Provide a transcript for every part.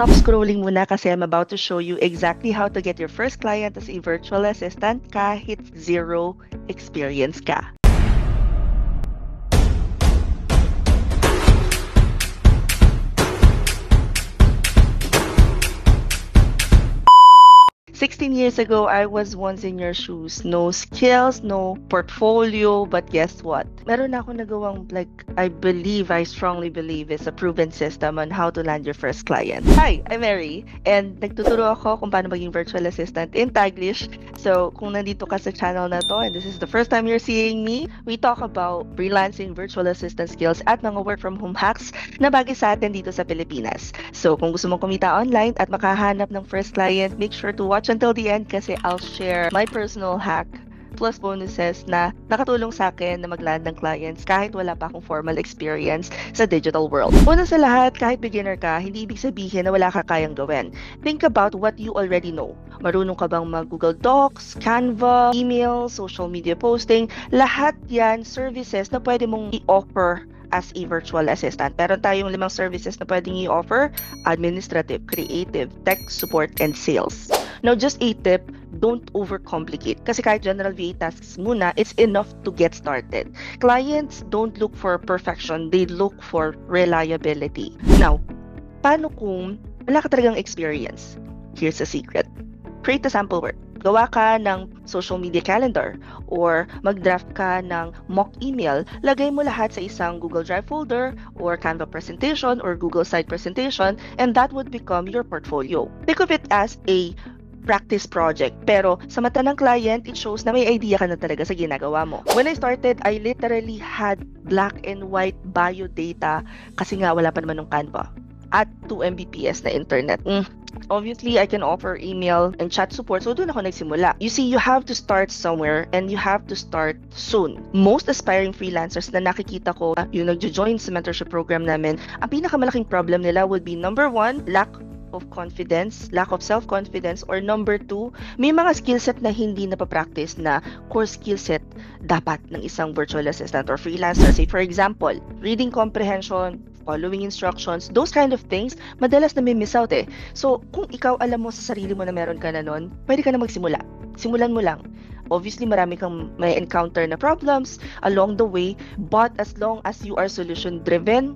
Stop scrolling muna kasi I'm about to show you exactly how to get your first client as a virtual assistant kahit zero experience ka. "16 years ago, I was once in your shoes. No skills, no portfolio, but guess what? Meron ako nagawang, I strongly believe is a proven system on how to land your first client. Hi, I'm Mary, and nagtuturo ako kung paano maging virtual assistant in Taglish. So, kung nandito ka sa channel na to, and this is the first time you're seeing me, we talk about freelancing, virtual assistant skills, at mga work from home hacks na bagay sa atin dito sa Pilipinas. So, kung gusto mong kumita online at makahanap ng first client, make sure to watch until the end kasi I'll share my personal hack plus bonuses na nakatulong sa akin na mag-land ng clients kahit wala pa akong formal experience sa digital world. Una sa lahat, kahit beginner ka, hindi ibig sabihin na wala ka kayang gawin. Think about what you already know. Marunong ka bang mag-Google Docs, Canva, email, social media posting? Lahat yan services na pwede mong i-offer as a virtual assistant. Meron tayong 5 services na pwedeng i-offer: administrative, creative, tech support, and sales. Now, just a tip, don't overcomplicate. Kasi kahit general VA tasks muna, it's enough to get started. Clients don't look for perfection, they look for reliability. Now, paano kung wala ka talagang experience? Here's a secret. Create a sample work. Gawa ka ng social media calendar or mag-draft ka ng mock email. Lagay mo lahat sa isang Google Drive folder or Canva presentation or Google Site presentation, and that would become your portfolio. Think of it as a practice project. Pero sa mata ng client, it shows na may idea ka na talaga sa ginagawa mo. When I started, I literally had black and white bio data kasi nga wala pa naman ng Canva at 2 Mbps na internet. Obviously, I can offer email and chat support, so doon ako nagsimula. You see, you have to start somewhere and you have to start soon. Most aspiring freelancers na nakikita ko, yung nagjo-join sa mentorship program namin, ang pinakamalaking problem nila would be number 1, lack of confidence, lack of self-confidence, or number 2, may mga skillset na hindi napapractice na core skillset dapat ng isang virtual assistant or freelancer. Say, for example, reading comprehension, following instructions, those kind of things, madalas na may miss out eh. So, kung ikaw alam mo sa sarili mo na meron ka na nun, pwede ka na magsimula. Simulan mo lang. Obviously, marami kang may encounter na problems along the way, but as long as you are solution-driven,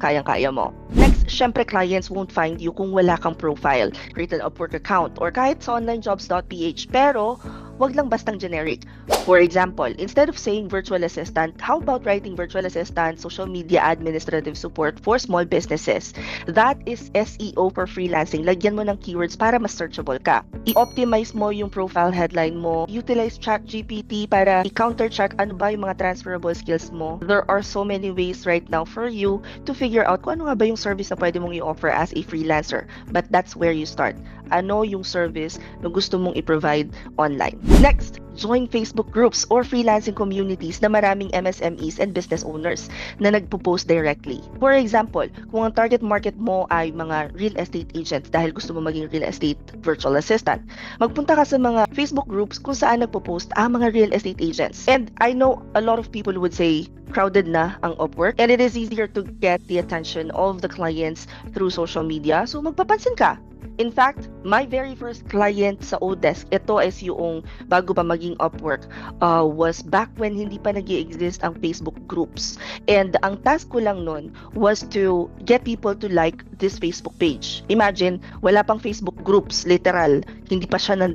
kayang-kaya mo. Next, syempre clients won't find you kung wala kang profile. Create an Upwork account or kahit sa onlinejobs.ph, pero wag lang bastang generic. For example, instead of saying virtual assistant, how about writing virtual assistant, social media administrative support for small businesses? That is SEO for freelancing. Lagyan mo ng keywords para mas searchable ka. I-optimize mo yung profile headline mo. Utilize ChatGPT para i-counter-check ano ba yung mga transferable skills mo. There are so many ways right now for you to figure out kung ano nga ba yung service na pwede mong i-offer as a freelancer. But that's where you start. Ano yung service na gusto mong i-provide online. Next, join Facebook groups or freelancing communities na maraming MSMEs and business owners na nagpo-post directly. For example, kung ang target market mo ay mga real estate agents dahil gusto mo maging real estate virtual assistant, magpunta ka sa mga Facebook groups kung saan nagpo-post ang mga real estate agents. And I know a lot of people would say crowded na ang Upwork and it is easier to get the attention of the clients through social media, so magpapansin ka. In fact, my very first client sa Odesk, ito is yung bago pa maging Upwork, was back when hindi pa nag-i-exist ang Facebook groups. And ang task ko lang nun was to get people to like this Facebook page. Imagine, wala pang Facebook groups, literal.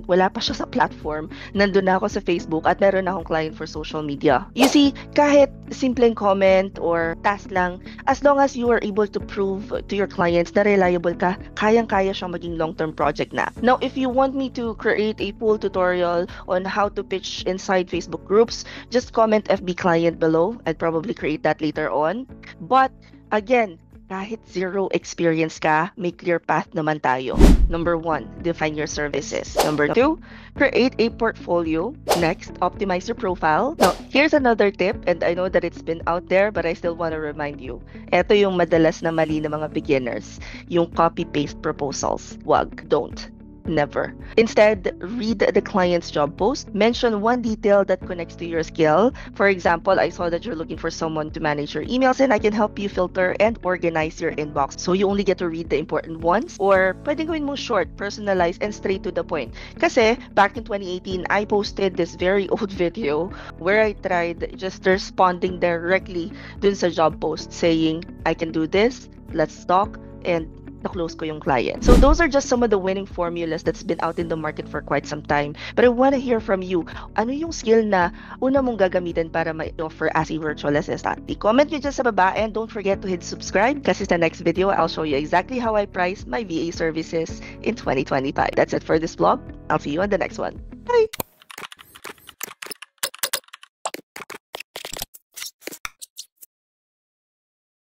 Wala pa siya sa platform. Nandun na ako sa Facebook at meron na akong client for social media. You see, kahit simpleng comment or task lang, as long as you are able to prove to your clients na reliable ka, kayang-kaya siyang maging long-term project na. Now, if you want me to create a full tutorial on how to pitch inside Facebook groups, just comment FB client below. I'd probably create that later on. But again, kahit zero experience ka, may clear path naman tayo. Number 1, define your services. Number 2, create a portfolio. Next, optimize your profile. Now, here's another tip, and I know that it's been out there, but I still want to remind you. Ito yung madalas na mali ng mga beginners, yung copy-paste proposals. Wag, don't. Never. Instead, read the client's job post, mention one detail that connects to your skill. For example, I saw that you're looking for someone to manage your emails and I can help you filter and organize your inbox. So you only get to read the important ones. Or pwedeng gawin mo short, personalized, and straight to the point. Kasi back in 2018, I posted this very old video where I tried just responding directly dun sa job post saying, I can do this, let's talk, and na-close ko yung client. So those are just some of the winning formulas that's been out in the market for quite some time. But I want to hear from you. Ano yung skill na una mong gagamitin para ma-offer as a virtual assistant? I-comment nyo dyan sa baba and don't forget to hit subscribe kasi sa next video, I'll show you exactly how I price my VA services in 2025. That's it for this vlog. I'll see you on the next one.